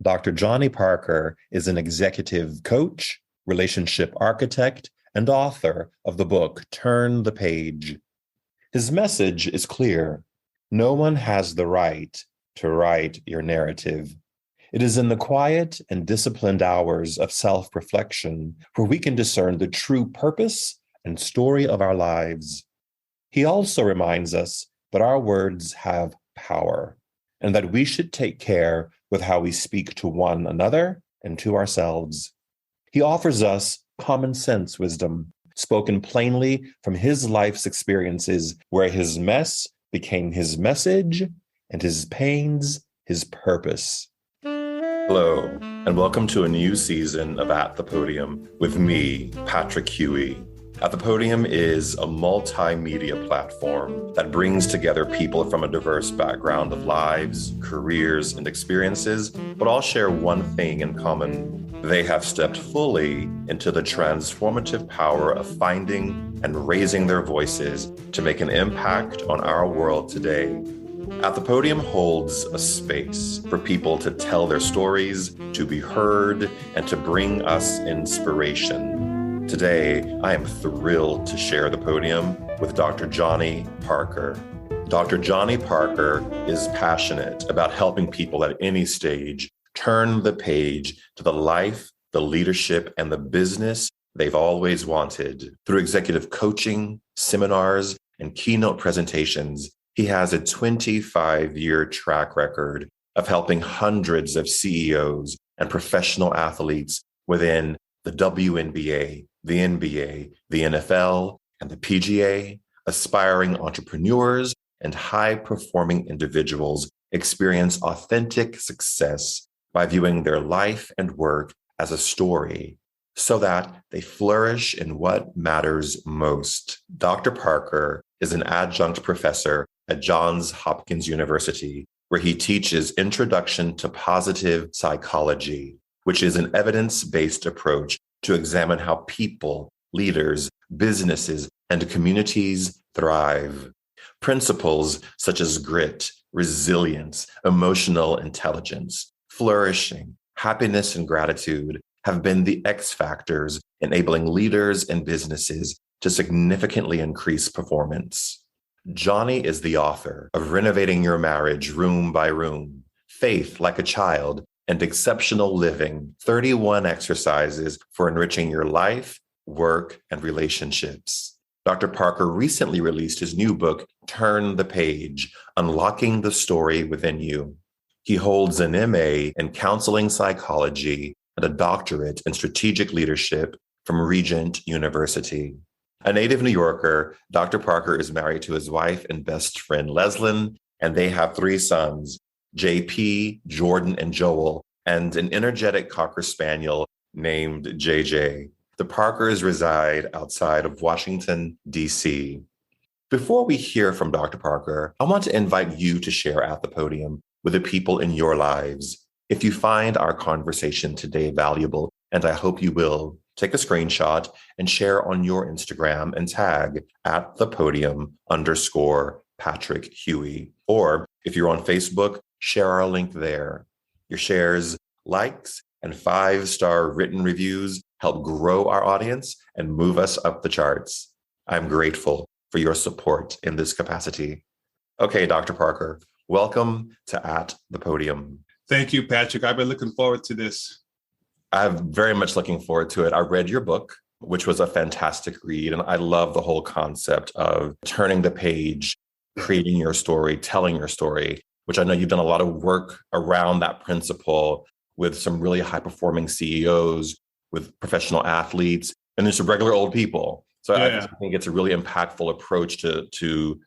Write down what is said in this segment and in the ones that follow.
Dr. Johnny Parker is an executive coach, relationship architect, and author of the book Turn the Page. His message is clear. No one has the right to write your narrative. It is in the quiet and disciplined hours of self-reflection where we can discern the true purpose and story of our lives. He also reminds us that our words have power and that we should take care with how we speak to one another and to ourselves. He offers us common sense wisdom, spoken plainly from his life's experiences, where his mess became his message and his pains his purpose. Hello, and welcome to a new season of At the Podium with me, Patrick Huey. At the Podium is a multimedia platform that brings together people from a diverse background of lives, careers, and experiences, but all share one thing in common. They have stepped fully into the transformative power of finding and raising their voices to make an impact on our world today. At the Podium holds a space for people to tell their stories, to be heard, and to bring us inspiration. Today, I am thrilled to share the podium with Dr. Johnny Parker. Dr. Johnny Parker is passionate about helping people at any stage turn the page to the life, the leadership, and the business they've always wanted. Through executive coaching, seminars, and keynote presentations, he has a 25-year track record of helping hundreds of CEOs and professional athletes within the WNBA, the NBA, the NFL, and the PGA, aspiring entrepreneurs and high-performing individuals experience authentic success by viewing their life and work as a story so that they flourish in what matters most. Dr. Parker is an adjunct professor at Johns Hopkins University, where he teaches Introduction to Positive Psychology, which is an evidence-based approach to examine how people, leaders, businesses, and communities thrive. Principles such as grit, resilience, emotional intelligence, flourishing, happiness, and gratitude have been the X factors enabling leaders and businesses to significantly increase performance. Johnny is the author of Renovating Your Marriage Room by Room, Faith Like a Child, and Exceptional Living, 31 exercises for enriching your life, work, and relationships. Dr. Parker recently released his new book, Turn the Page, Unlocking the Story Within You. He holds an MA in Counseling Psychology and a Doctorate in Strategic Leadership from Regent University. A native New Yorker, Dr. Parker is married to his wife and best friend, Leslyn, and they have 3 sons, JP, Jordan, and Joel, and an energetic Cocker Spaniel named JJ. The Parkers reside outside of Washington, D.C. Before we hear from Dr. Parker, I want to invite you to share at the podium with the people in your lives. If you find our conversation today valuable, and I hope you will, take a screenshot and share on your Instagram and tag at the podium_Patrick Huey. Or if you're on Facebook, share our link there. Your shares, likes, and 5-star written reviews help grow our audience and move us up the charts. I'm grateful for your support in this capacity. Okay, Dr. Parker, welcome to At the Podium. Thank you, Patrick. I've been looking forward to this. I'm very much looking forward to it. I read your book, which was a fantastic read, and I love the whole concept of turning the page, creating your story, telling your story, which I know you've done a lot of work around that principle with some really high-performing CEOs, with professional athletes, and there's some regular old people. So I think it's a really impactful approach to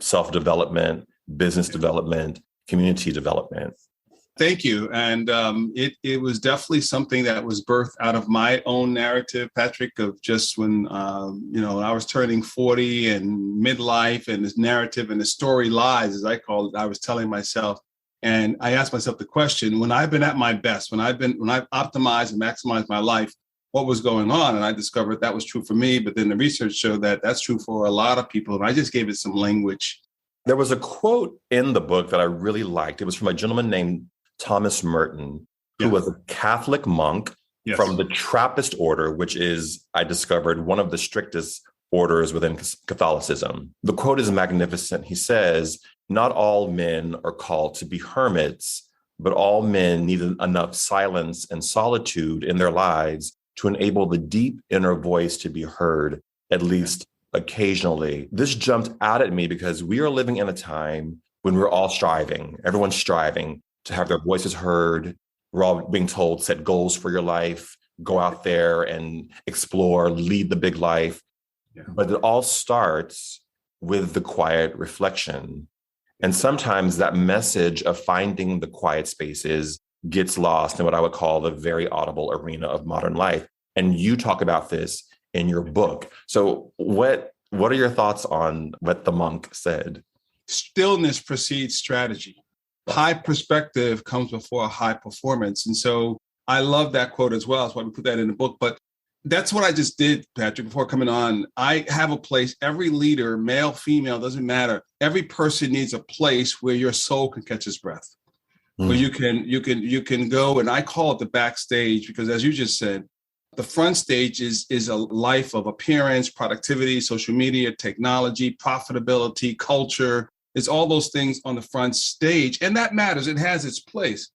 self-development, business development, community development. Thank you. And it was definitely something that was birthed out of my own narrative, Patrick, of just when, I was turning 40 and midlife, and this narrative and the story lies, as I call it, I was telling myself. And I asked myself the question, when I've been at my best, when I've optimized and maximized my life, what was going on? And I discovered that was true for me. But then the research showed that that's true for a lot of people. And I just gave it some language. There was a quote in the book that I really liked. It was from a gentleman named Thomas Merton, who was a Catholic monk from the Trappist order, which is, I discovered, one of the strictest orders within Catholicism. The quote is magnificent. He says, "Not all men are called to be hermits, but all men need enough silence and solitude in their lives to enable the deep inner voice to be heard, at least occasionally." This jumped out at me because we are living in a time when we're all striving. Everyone's striving to have their voices heard. We're all being told, set goals for your life, go out there and explore, lead the big life. Yeah. But it all starts with the quiet reflection. And sometimes that message of finding the quiet spaces gets lost in what I would call the very audible arena of modern life. And you talk about this in your book. So what are your thoughts on what the monk said? Stillness precedes strategy. High perspective comes before high performance. And so I love that quote as well. That's why we put that in the book. But that's what I just did, Patrick, before coming on. I have a place, every leader, male, female, doesn't matter. Every person needs a place where your soul can catch its breath, where you can go. And I call it the backstage, because as you just said, the front stage is a life of appearance, productivity, social media, technology, profitability, culture. It's all those things on the front stage. And that matters. It has its place.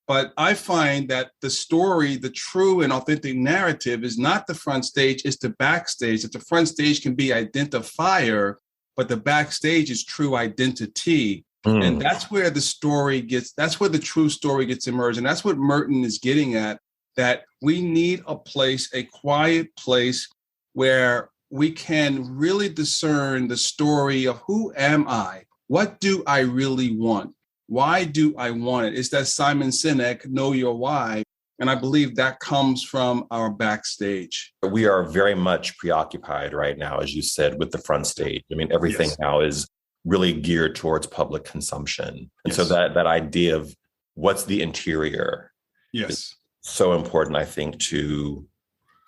But I find that the story, the true and authentic narrative is not the front stage, it's the backstage. That the front stage can be identifier, but the backstage is true identity. And that's where that's where the true story gets emerged. And that's what Merton is getting at, that we need a place, a quiet place where we can really discern the story of who am I? What do I really want? Why do I want it? It's that Simon Sinek, know your why. And I believe that comes from our backstage. We are very much preoccupied right now, as you said, with the front stage. I mean, everything now is really geared towards public consumption. And so that idea of what's the interior is so important, I think, to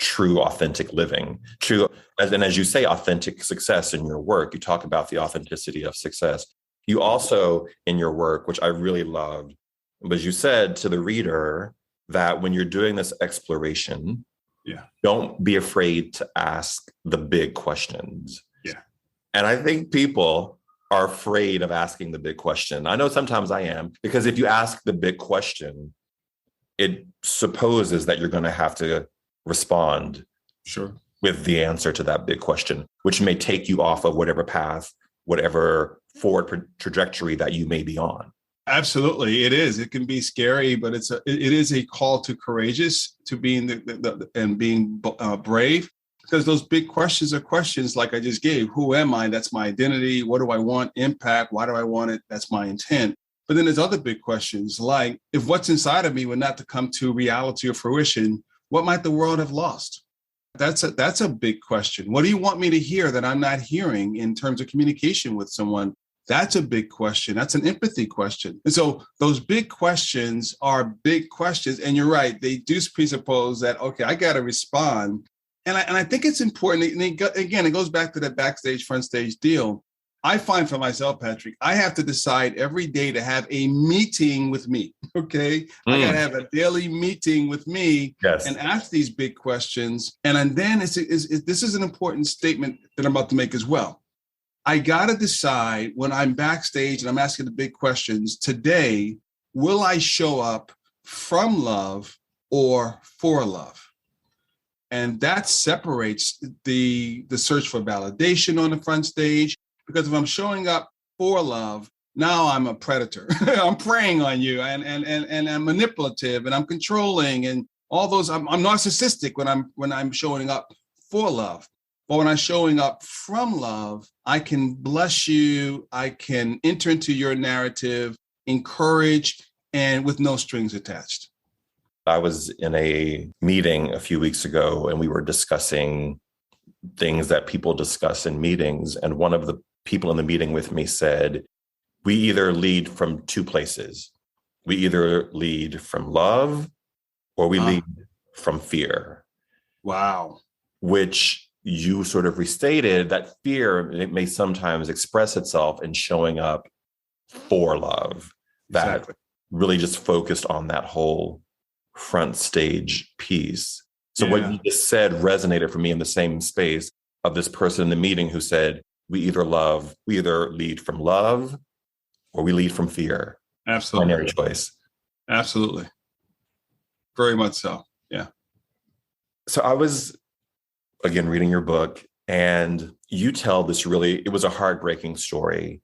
true, authentic living. And as you say, authentic success in your work. You talk about the authenticity of success. You also, in your work, which I really loved, was you said to the reader that when you're doing this exploration, don't be afraid to ask the big questions. And I think people are afraid of asking the big question. I know sometimes I am, because if you ask the big question, it supposes that you're going to have to respond with the answer to that big question, which may take you off of whatever path, whatever forward trajectory that you may be on. Absolutely, it is. It can be scary, but it is a call to courageous, to being being brave, because those big questions are questions like I just gave. Who am I? That's my identity. What do I want? Impact. Why do I want it? That's my intent. But then there's other big questions like, if what's inside of me were not to come to reality or fruition, what might the world have lost? That's a big question. What do you want me to hear that I'm not hearing in terms of communication with someone? That's a big question. That's an empathy question. And so those big questions are big questions. And you're right. They do presuppose that, okay, I got to respond. And I think it's important. And again, it goes back to that backstage, front stage deal. I find for myself, Patrick, I have to decide every day to have a meeting with me. Okay. I got to have a daily meeting with me and ask these big questions. And then this is an important statement that I'm about to make as well. I got to decide when I'm backstage and I'm asking the big questions today, will I show up from love or for love? And that separates the search for validation on the front stage. Because if I'm showing up for love, now I'm a predator. I'm preying on you and I'm manipulative and I'm controlling and all those. I'm narcissistic when I'm showing up for love. But when I'm showing up from love, I can bless you. I can enter into your narrative, encourage, and with no strings attached. I was in a meeting a few weeks ago and we were discussing things that people discuss in meetings. And one of the people in the meeting with me said, we either lead from two places. We either lead from love or we lead from fear. Wow. Which you sort of restated that fear, it may sometimes express itself in showing up for love. That really just focused on that whole front stage piece. So what you just said resonated for me in the same space of this person in the meeting who said, we either lead from love or we lead from fear. Absolutely. Binary choice. Absolutely. Very much so. Yeah. So I was, again, reading your book, and you tell this it was a heartbreaking story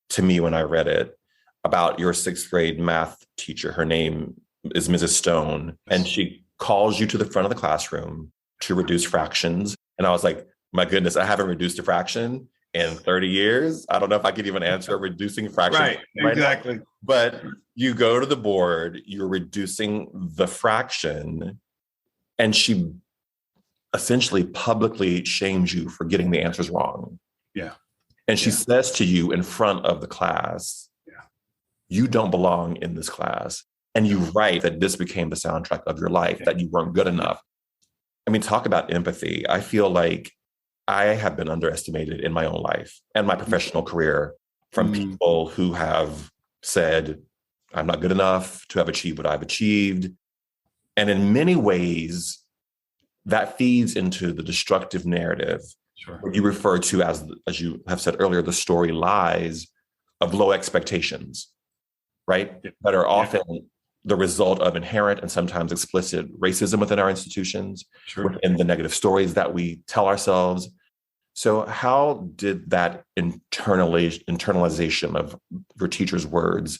to me when I read it about your sixth grade math teacher. Her name is Mrs. Stone, and she calls you to the front of the classroom to reduce fractions. And I was like, my goodness, I haven't reduced a fraction in 30 years. I don't know if I could even answer a reducing fraction. Right, exactly. Now. But you go to the board, you're reducing the fraction, and she essentially publicly shames you for getting the answers wrong. Yeah. And she says to you in front of the class, you don't belong in this class. And you write that this became the soundtrack of your life, that you weren't good enough. I mean, talk about empathy. I feel like I have been underestimated in my own life and my professional career from people who have said, I'm not good enough to have achieved what I've achieved. And in many ways, that feeds into the destructive narrative. Sure. What you refer to as you have said earlier, the story lies of low expectations, right? Yeah. That are often the result of inherent and sometimes explicit racism within our institutions, within the negative stories that we tell ourselves. So how did that internalization of your teacher's words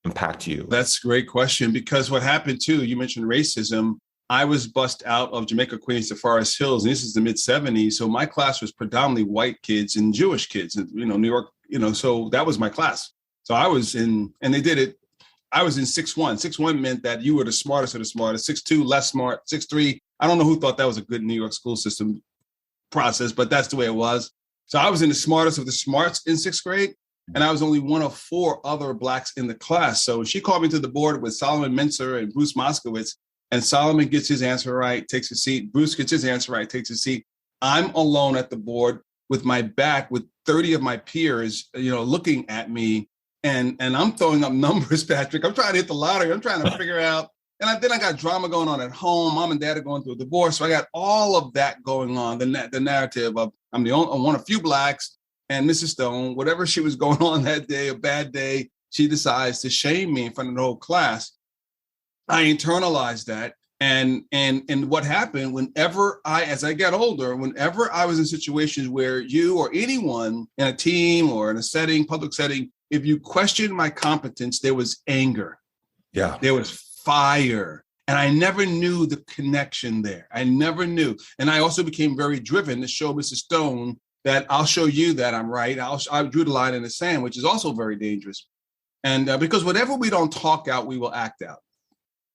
impact you? That's a great question, because what happened too, you mentioned racism. I was bussed out of Jamaica, Queens to Forest Hills, and this is the mid 70s. So my class was predominantly white kids and Jewish kids, New York, so that was my class. So I was in, and they did it. I was in 6'1". 6'1" meant that you were the smartest of the smartest. 6'2", less smart. 6'3", I don't know who thought that was a good New York school system process, but that's the way it was. So I was in the smartest of the smarts in sixth grade, and I was only one of 4 other Blacks in the class. So she called me to the board with Solomon Mincer and Bruce Moskowitz, and Solomon gets his answer right, takes a seat. Bruce gets his answer right, takes a seat. I'm alone at the board with my back with 30 of my peers, looking at me. And I'm throwing up numbers, Patrick. I'm trying to hit the lottery. I'm trying to figure out. And then I got drama going on at home. Mom and dad are going through a divorce. So I got all of that going on. The narrative of I'm one of few Blacks, and Mrs. Stone, whatever she was going on that day, a bad day, she decides to shame me in front of the whole class. I internalized that. And what happened as I got older, whenever I was in situations where you or anyone in a team or in a setting, public setting, if you questioned my competence, there was anger. Yeah. There was fire. And I never knew the connection there. I never knew. And I also became very driven to show Mrs. Stone that I'll show you that I'm right. I drew the line in the sand, which is also very dangerous. And because whatever we don't talk out, we will act out.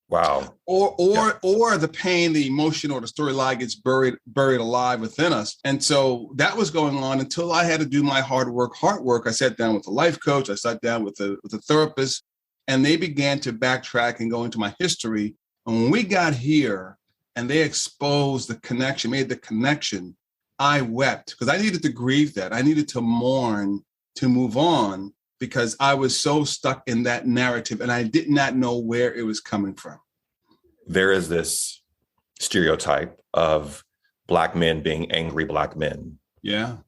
Wow. Or the pain, the emotion, or the storyline gets buried alive within us. And so that was going on until I had to do my hard work. I sat down with a life coach. I sat down with a therapist, and they began to backtrack and go into my history. And when we got here and they exposed the connection, made the connection, I wept because I needed to grieve that. I needed to mourn to move on, because I was so stuck in that narrative and I did not know where it was coming from. There is this stereotype of Black men being angry Black men. Yeah.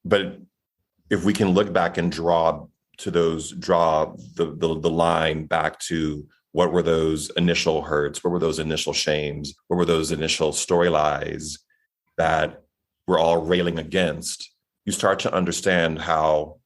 But if we can look back and draw the line back to what were those initial hurts, what were those initial shames, what were those initial story lies that we're all railing against, you start to understand how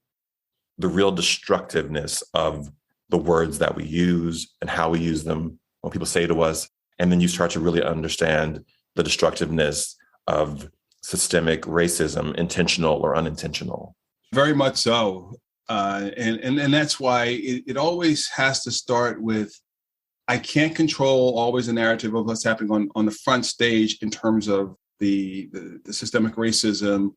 the real destructiveness of the words that we use and how we use them, when people say to us, and then you start to really understand the destructiveness of systemic racism, intentional or unintentional. Very much so. And that's why it always has to start with, I can't control always the narrative of what's happening on the front stage in terms of the systemic racism,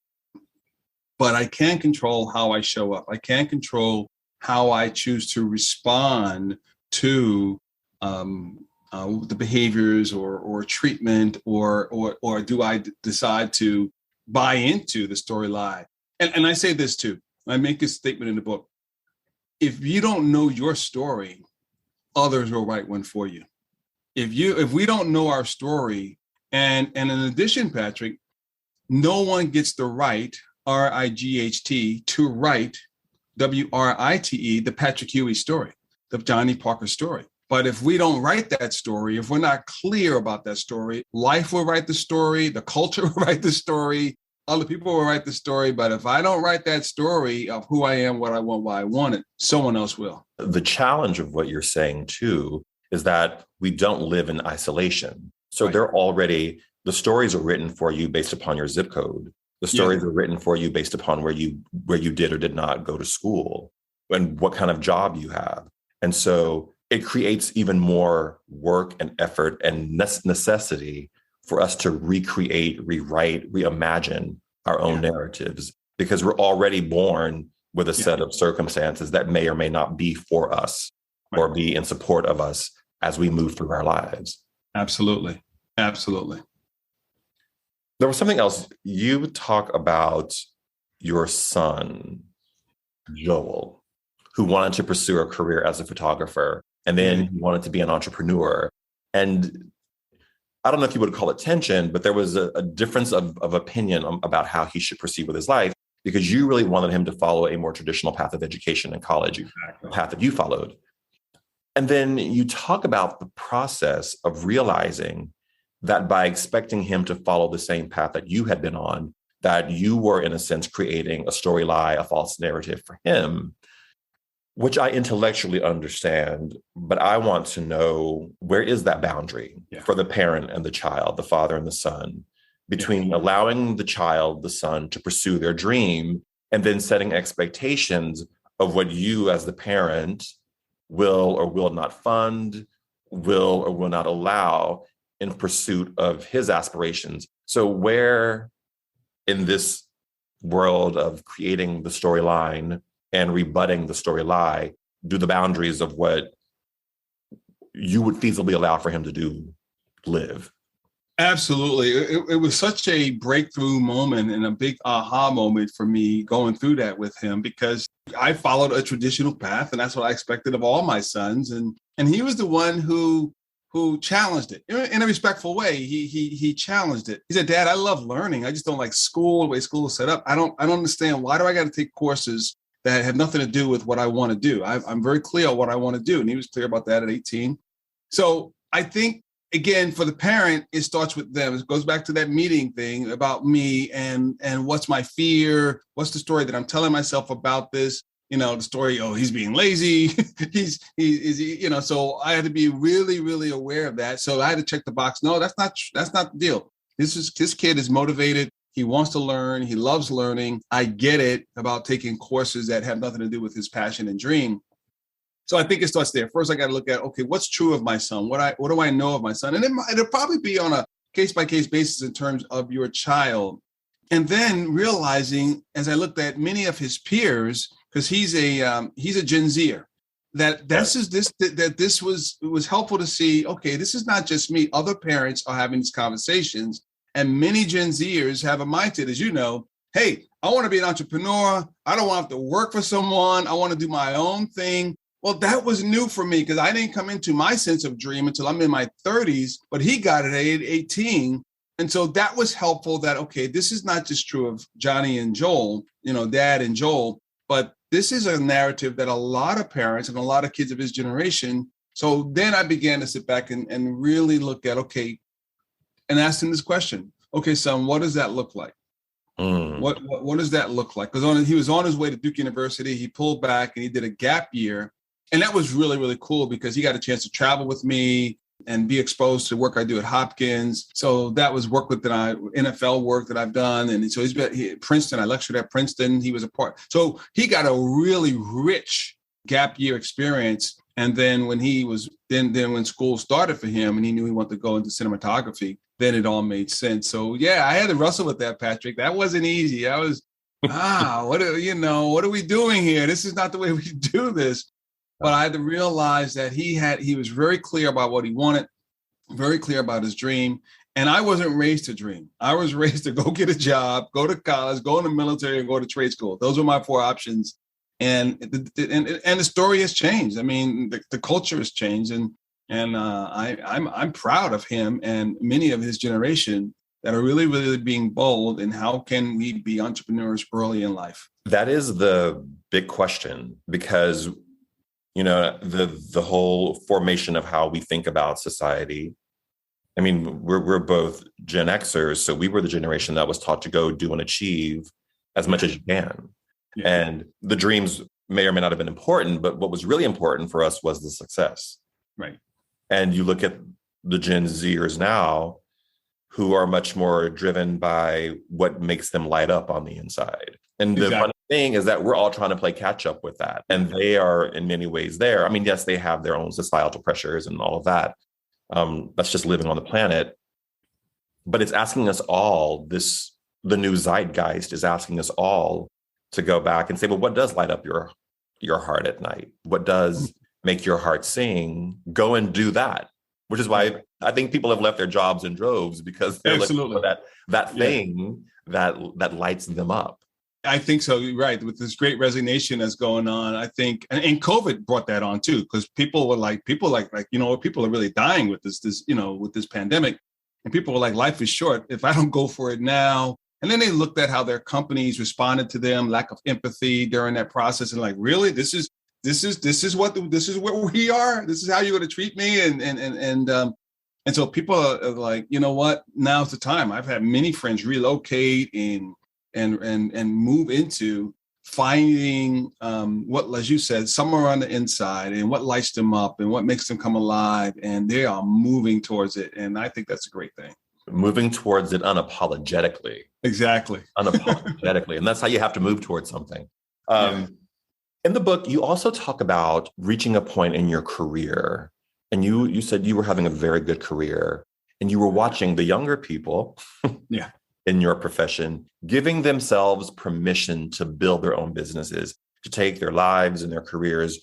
but I can control how I show up. I can control how I choose to respond to the behaviors or treatment, or do I decide to buy into the storyline? And I say this too. I make this statement in the book. If you don't know your story, others will write one for you. If we don't know our story, and in addition, Patrick, no one gets the right, R-I-G-H-T, to write, W-R-I-T-E, the Patrick Huey story, the Johnny Parker story. But if we don't write that story, if we're not clear about that story, life will write the story, the culture will write the story, other people will write the story. But if I don't write that story of who I am, what I want, why I want it, someone else will. The challenge of what you're saying, too, is that we don't live in isolation. So Right. they're already, the stories are written for you based upon your zip code. The stories are written for you based upon where you did or did not go to school and what kind of job you have. And so it creates even more work and effort and necessity for us to recreate, rewrite, reimagine our own narratives, because we're already born with a set of circumstances that may or may not be for us or be in support of us as we move through our lives. Absolutely. Absolutely. There was something else. You talk about your son, Joel, who wanted to pursue a career as a photographer, and then he wanted to be an entrepreneur. And I don't know if you would call it tension, but there was a difference of opinion about how he should proceed with his life, because you really wanted him to follow a more traditional path of education in college, the path that you followed. And then you talk about the process of realizing that by expecting him to follow the same path that you had been on, that you were, in a sense, creating a story lie, a false narrative for him, which I intellectually understand. But I want to know, where is that boundary for the parent and the child, the father and the son, between allowing the child, the son, to pursue their dream and then setting expectations of what you as the parent will or will not fund, will or will not allow in pursuit of his aspirations. So where in this world of creating the storyline and rebutting the story lie do the boundaries of what you would feasibly allow for him to do live? Absolutely. It was such a breakthrough moment and a big aha moment for me going through that with him, because I followed a traditional path, and that's what I expected of all my sons. And he was the one who challenged it in a respectful way. He challenged it. He said, "Dad, I love learning. I just don't like school, the way school is set up. I don't understand. Why do I got to take courses that have nothing to do with what I want to do? I'm very clear on what I want to do." And he was clear about that at 18. So I think, again, for the parent, it starts with them. It goes back to that meeting thing about me and what's my fear? What's the story that I'm telling myself about this? The story, he's being lazy. he's so I had to be really, really aware of that. So I had to check the box. No, that's not the deal. This kid is motivated. He wants to learn. He loves learning. I get it about taking courses that have nothing to do with his passion and dream. So I think it starts there. First, I got to look at, okay, what's true of my son? What do I know of my son? And it'll probably be on a case-by-case basis in terms of your child. And then realizing, as I looked at many of his peers, because he's a Gen Zer, it was helpful to see, okay, this is not just me. Other parents are having these conversations, and many Gen Zers have a mindset, as you know, hey, I want to be an entrepreneur. I don't want to have to work for someone. I want to do my own thing. Well, that was new for me, because I didn't come into my sense of dream until I'm in my 30s, but he got it at 18. And so that was helpful, that, okay, this is not just true of Johnny and Joel, Dad and Joel, but this is a narrative that a lot of parents and a lot of kids of his generation. So then I began to sit back and really look at, okay, and ask him this question. Okay, son, what does that look like? What does that look like? Because he was on his way to Duke University. He pulled back and he did a gap year. And that was really, really cool, because he got a chance to travel with me and be exposed to work I do at Hopkins. So that was work with NFL work that I've done. And so he's been at Princeton. I lectured at Princeton. He was a part. So he got a really rich gap year experience. And then when when school started for him and he knew he wanted to go into cinematography, then it all made sense. So yeah, I had to wrestle with that, Patrick. That wasn't easy. I was, what are we doing here? This is not the way we do this. But I had to realize that he was very clear about what he wanted, very clear about his dream. And I wasn't raised to dream. I was raised to go get a job, go to college, go in the military, and go to trade school. Those were my 4 options. and the story has changed. I mean, the culture has changed, and I'm proud of him and many of his generation that are really, really being bold in how can we be entrepreneurs early in life. That is the big question, because, the whole formation of how we think about society. I mean, we're both Gen Xers, so we were the generation that was taught to go do and achieve as much as you can. Yeah. And the dreams may or may not have been important, but what was really important for us was the success. Right. And you look at the Gen Zers now, who are much more driven by what makes them light up on the inside. And the funny thing is that we're all trying to play catch up with that. And they are in many ways there. I mean, yes, they have their own societal pressures and all of that. That's just living on the planet. But it's asking us all, the new zeitgeist is asking us all to go back and say, well, what does light up your heart at night? What does make your heart sing? Go and do that. Which is why I think people have left their jobs in droves, because they're looking for that thing that lights them up. I think so. You're right. With this great resignation that's going on, I think, and COVID brought that on too, because people are really dying with this, with this pandemic, and people were like, life is short. If I don't go for it now, and then they looked at how their companies responded to them, lack of empathy during that process, and like, really, this is what we are. This is how you're going to treat me, and so people are like, you know what? Now's the time. I've had many friends relocate and move into finding what, as you said, somewhere on the inside, and what lights them up and what makes them come alive, and they are moving towards it. And I think that's a great thing. Moving towards it unapologetically. Exactly. Unapologetically. And that's how you have to move towards something. In the book, you also talk about reaching a point in your career. And you said you were having a very good career, and you were watching the younger people in your profession giving themselves permission to build their own businesses, to take their lives and their careers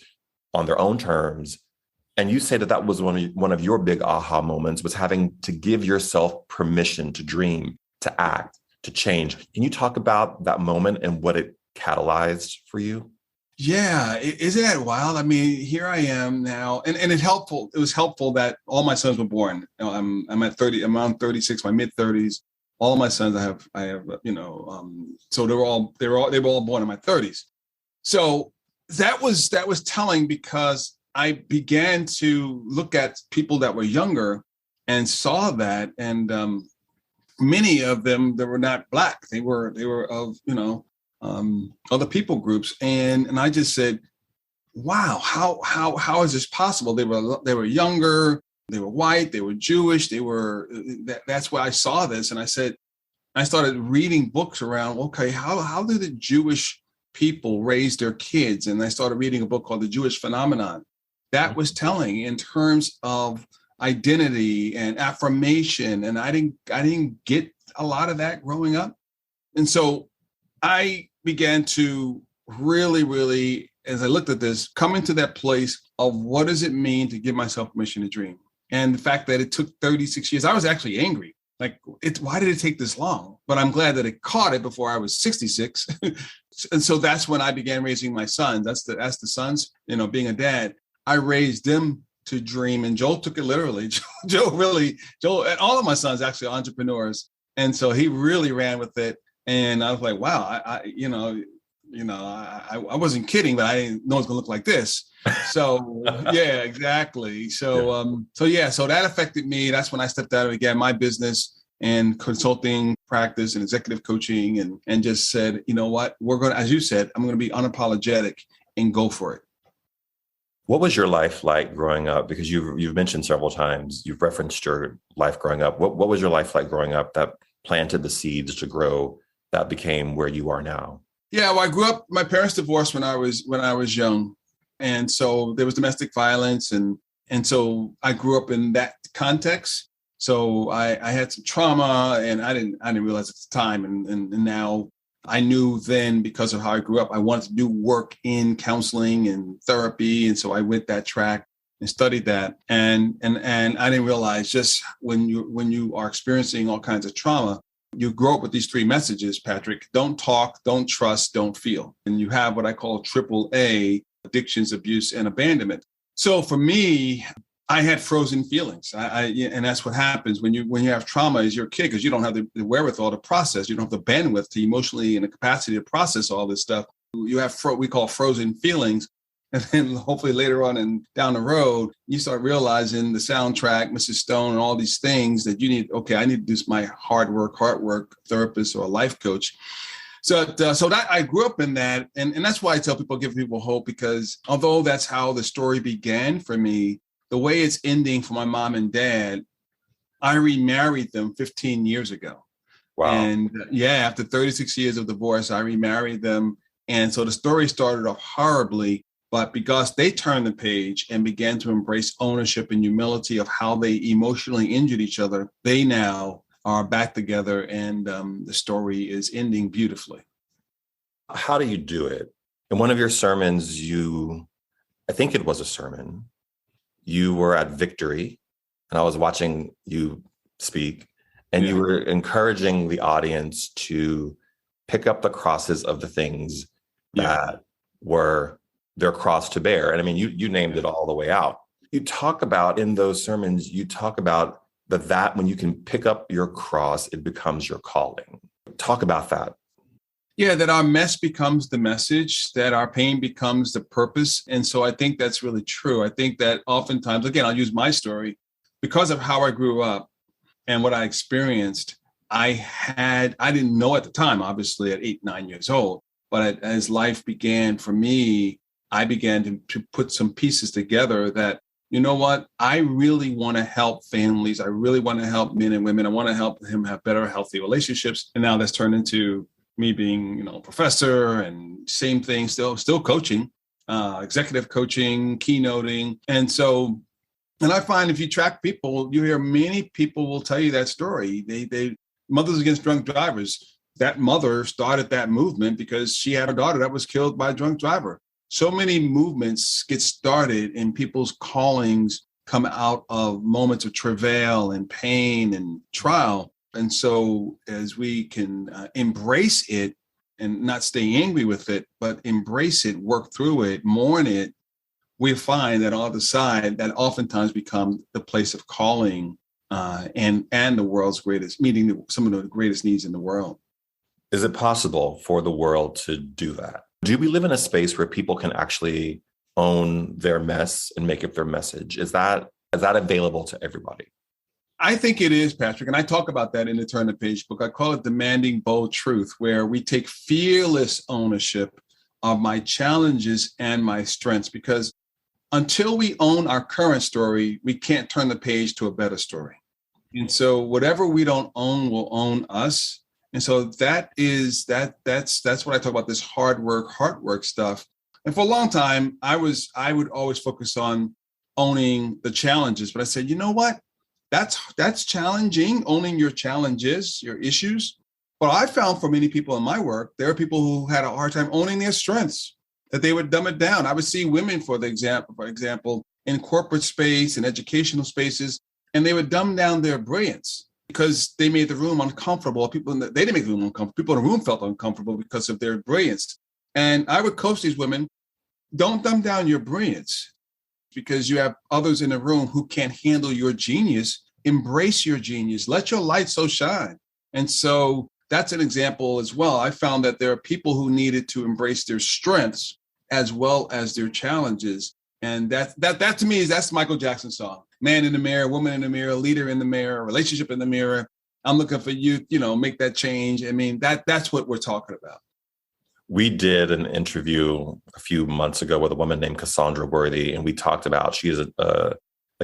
on their own terms. And you say that was one of your big aha moments, was having to give yourself permission to dream, to act, to change. Can you talk about that moment and what it catalyzed for you? Yeah. Isn't that wild? I mean, here I am now, and it was helpful that all my sons were born. I'm at 30, I'm on 36, my mid 30s. All my sons I have, so they were all born in my 30s. So that was telling, because I began to look at people that were younger and saw that, and many of them that were not Black, they were of, other people groups. And I just said, wow, how is this possible? They were younger, they were white, they were Jewish, that's why I saw this. And I said, I started reading books around, okay, how do the Jewish people raise their kids? And I started reading a book called The Jewish Phenomenon. That was telling in terms of identity and affirmation. And I didn't get a lot of that growing up. And so I began to really, really, as I looked at this, come into that place of what does it mean to give myself permission to dream? And the fact that it took 36 years, I was actually angry. Like, why did it take this long? But I'm glad that it caught it before I was 66. And so that's when I began raising my sons. That's the sons, being a dad. I raised them to dream, and Joel took it literally. Joel, and all of my sons actually are entrepreneurs. And so he really ran with it. And I was like, wow, I wasn't kidding, but I didn't know it was gonna look like this. So yeah, exactly. So so that affected me. That's when I stepped out and began my business and consulting practice and executive coaching, and just said, you know what, we're gonna, as you said, I'm gonna be unapologetic and go for it. What was your life like growing up? Because you've mentioned several times, you've referenced your life growing up. What was your life like growing up that planted the seeds to grow that became where you are now? Yeah, well, I grew up, my parents divorced when I was young. And so there was domestic violence. And so I grew up in that context. So I had some trauma, and I didn't realize at the time. And now I knew then, because of how I grew up, I wanted to do work in counseling and therapy. And so I went that track and studied that. And I didn't realize, just when you are experiencing all kinds of trauma, you grow up with these three messages, Patrick: don't talk, don't trust, don't feel. And you have what I call triple A: addictions, abuse, and abandonment. So for me, I had frozen feelings. And that's what happens when you have trauma as your kid, because you don't have the wherewithal to process. You don't have the bandwidth to emotionally and the capacity to process all this stuff. You have we call frozen feelings. And then hopefully later on and down the road, you start realizing the soundtrack, Mrs. Stone, and all these things that you need. Okay, I need to do my heart work therapist or a life coach. So that I grew up in that. And that's why I tell people, give people hope, because although that's how the story began for me, the way it's ending for my mom and dad, I remarried them 15 years ago. Wow. And after 36 years of divorce, I remarried them. And so the story started off horribly, but because they turned the page and began to embrace ownership and humility of how they emotionally injured each other, they now are back together, and the story is ending beautifully. How do you do it? In one of your sermons, I think it was a sermon, you were at Victory, and I was watching you speak, and you were encouraging the audience to pick up the crosses of the things that were their cross to bear. And I mean, you named it all the way out. You talk about, in those sermons, you talk about that when you can pick up your cross, it becomes your calling. Talk about that. Yeah, that our mess becomes the message, that our pain becomes the purpose. And so I think that's really true. I think that oftentimes, again, I'll use my story, because of how I grew up and what I experienced. I didn't know at the time, obviously at 8, 9 years old, but as life began for me, I began to put some pieces together that, you know what, I really want to help families. I really want to help men and women. I want to help them have better, healthy relationships. And now that's turned into me being, a professor, and same thing, still coaching, executive coaching, keynoting. And I find if you track people, you hear many people will tell you that story. They Mothers Against Drunk Drivers, that mother started that movement because she had a daughter that was killed by a drunk driver. So many movements get started and people's callings come out of moments of travail and pain and trial. And so as we can embrace it and not stay angry with it, but embrace it, work through it, mourn it, we find that on the other side, that oftentimes become the place of calling and the world's greatest, meeting some of the greatest needs in the world. Is it possible for the world to do that? Do we live in a space where people can actually own their mess and make it their message? Is that available to everybody? I think it is, Patrick. And I talk about that in the Turn the Page book. I call it demanding bold truth, where we take fearless ownership of my challenges and my strengths, because until we own our current story, we can't turn the page to a better story. And so whatever we don't own will own us. And so that's what I talk about, this heart work stuff. And for a long time, I would always focus on owning the challenges. But I said, you know what? That's challenging, owning your challenges, your issues. But I found for many people in my work, there are people who had a hard time owning their strengths, that they would dumb it down. I would see women, for example, in corporate space and educational spaces, and they would dumb down their brilliance because they made the room uncomfortable. They didn't make the room uncomfortable. People in the room felt uncomfortable because of their brilliance. And I would coach these women, don't dumb down your brilliance because you have others in the room who can't handle your genius. Embrace your genius. Let your light so shine. And so that's an example as well. I found that there are people who needed to embrace their strengths as well as their challenges. And that to me that's Michael Jackson's song. Man in the mirror, woman in the mirror, leader in the mirror, relationship in the mirror. I'm looking for you, make that change. I mean, that's what we're talking about. We did an interview a few months ago with a woman named Cassandra Worthy, and we talked about, she is a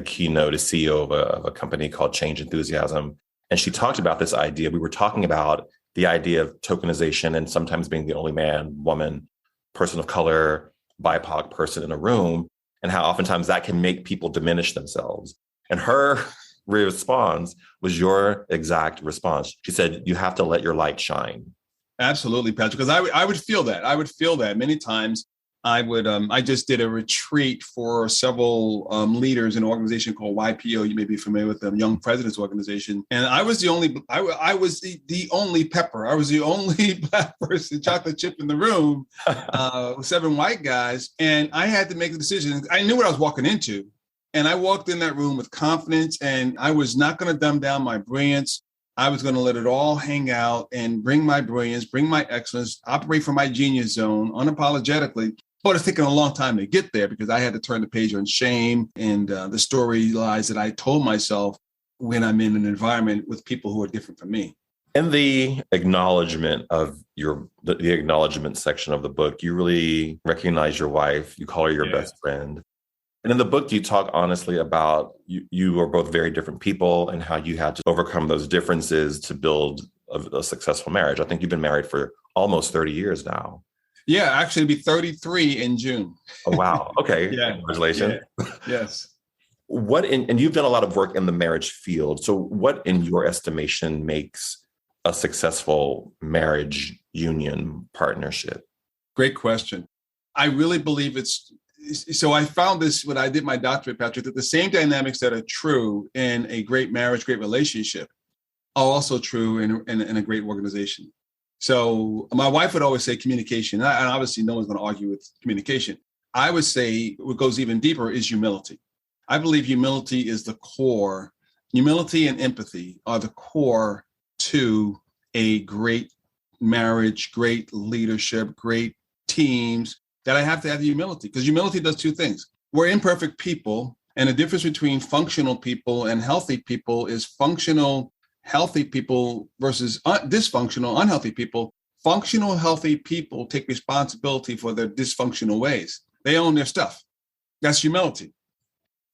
keynote, a CEO of a company called Change Enthusiasm. And she talked about this idea. We were talking about the idea of tokenization and sometimes being the only man, woman, person of color, BIPOC person in a room, and how oftentimes that can make people diminish themselves. And her response was your exact response. She said, you have to let your light shine. Absolutely, Patrick, because I would feel that. I would feel that many times. I just did a retreat for several leaders in an organization called YPO. You may be familiar with them, Young Presidents Organization. And I was the only, I was the only pepper. I was the only black person, chocolate chip in the room with 7 white guys. And I had to make the decision. I knew what I was walking into. And I walked in that room with confidence, and I was not going to dumb down my brilliance. I was going to let it all hang out and bring my brilliance, bring my excellence, operate from my genius zone unapologetically. But it's taken a long time to get there because I had to turn the page on shame and the story lies that I told myself when I'm in an environment with people who are different from me. In the acknowledgement of the acknowledgement section of the book, you really recognize your wife. You call her your best friend. And in the book, you talk honestly about you are both very different people and how you had to overcome those differences to build a successful marriage. I think you've been married for almost 30 years now. Yeah, actually it'll be 33 in June. Oh, wow. Okay. Yeah. Congratulations. Yeah. Yes. And you've done a lot of work in the marriage field. So what, in your estimation, makes a successful marriage union partnership? Great question. I really believe so I found this when I did my doctorate, Patrick, that the same dynamics that are true in a great marriage, great relationship are also true in a great organization. So my wife would always say communication, and obviously no one's going to argue with communication. I would say what goes even deeper is humility. I believe humility is the core. Humility and empathy are the core to a great marriage, great leadership, great teams, that I have to have humility, because humility does 2 things. We're imperfect people, and the difference between functional people and healthy people is functional, healthy people versus dysfunctional, unhealthy people. Functional, healthy people take responsibility for their dysfunctional ways. They own their stuff. That's humility.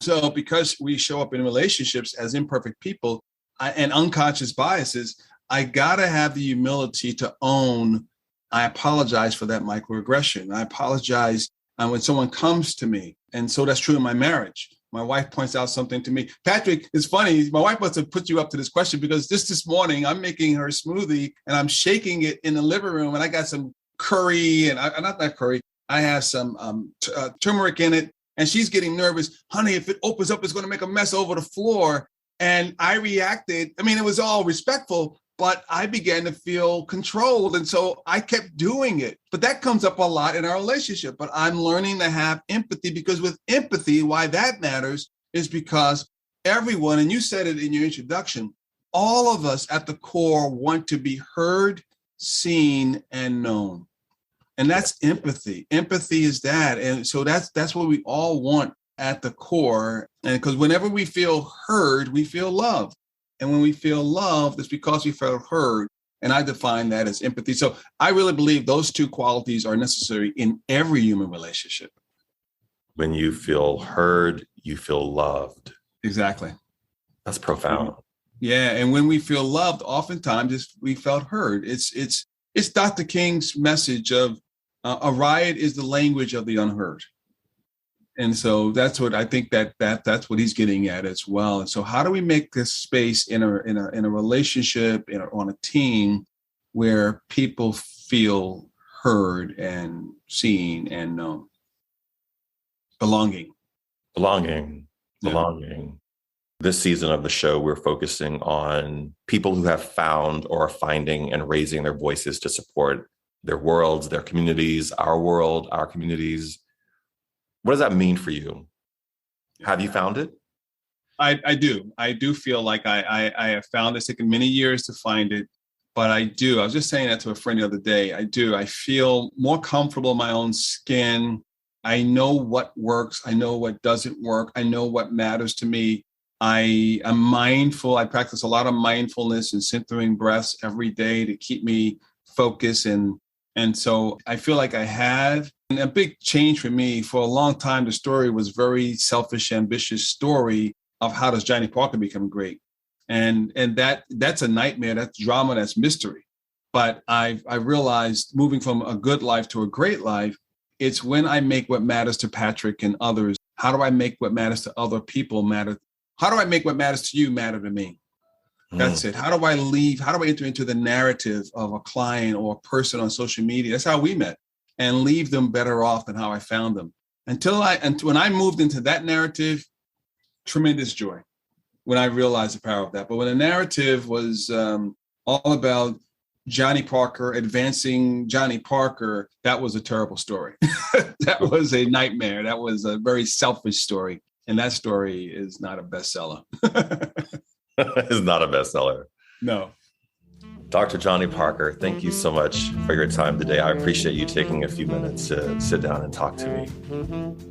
So because we show up in relationships as imperfect people and unconscious biases, I got to have the humility to own, I apologize for that microaggression. I apologize when someone comes to me. And so that's true in my marriage. My wife points out something to me. Patrick, it's funny. My wife must have put you up to this question because this morning I'm making her smoothie and I'm shaking it in the living room. And I got some curry and not that curry. I have some turmeric in it. And she's getting nervous. Honey, if it opens up, it's going to make a mess over the floor. And I reacted. I mean, it was all respectful, but I began to feel controlled. And so I kept doing it. But that comes up a lot in our relationship. But I'm learning to have empathy, because with empathy, why that matters is because everyone, and you said it in your introduction, all of us at the core want to be heard, seen, and known. And that's empathy. Empathy is that. And so that's what we all want at the core. And because whenever we feel heard, we feel loved. And when we feel loved, it's because we felt heard. And I define that as empathy. So I really believe those 2 qualities are necessary in every human relationship. When you feel heard, you feel loved. Exactly. That's profound. Yeah. And when we feel loved, oftentimes we felt heard. It's Dr. King's message of a riot is the language of the unheard. And so that's what I think that's what he's getting at as well. And so how do we make this space in a relationship, on a team where people feel heard and seen and known? Belonging. Yeah. This season of the show, we're focusing on people who have found or are finding and raising their voices to support their worlds, their communities, our world, our communities. What does that mean for you? Have you found it? I do. I do feel like I have found it. It's taken many years to find it, but I do. I was just saying that to a friend the other day. I do. I feel more comfortable in my own skin. I know what works. I know what doesn't work. I know what matters to me. I am mindful. I practice a lot of mindfulness and centering breaths every day to keep me focused. And so I feel like I have. And a big change for me, for a long time, the story was very selfish, ambitious story of how does Johnny Parker become great. And that's a nightmare. That's drama. That's mystery. But I realized moving from a good life to a great life, it's when I make what matters to Patrick and others. How do I make what matters to other people matter? How do I make what matters to you matter to me? That's it. How do I enter into the narrative of a client or a person on social media? That's how we met. and leave them better off than how I found them. And when I moved into that narrative, tremendous joy when I realized the power of that. But when the narrative was all about Johnny Parker advancing Johnny Parker, that was a terrible story. That was a nightmare. That was a very selfish story. And that story is not a bestseller. It's not a bestseller. No. Dr. Johnny Parker, thank you so much for your time today. I appreciate you taking a few minutes to sit down and talk to me.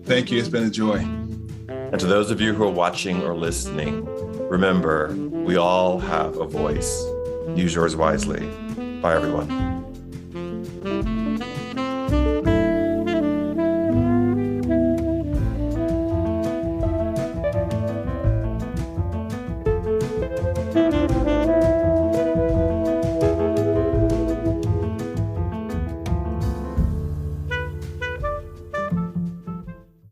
Thank you. It's been a joy. And to those of you who are watching or listening, remember, we all have a voice. Use yours wisely. Bye, everyone.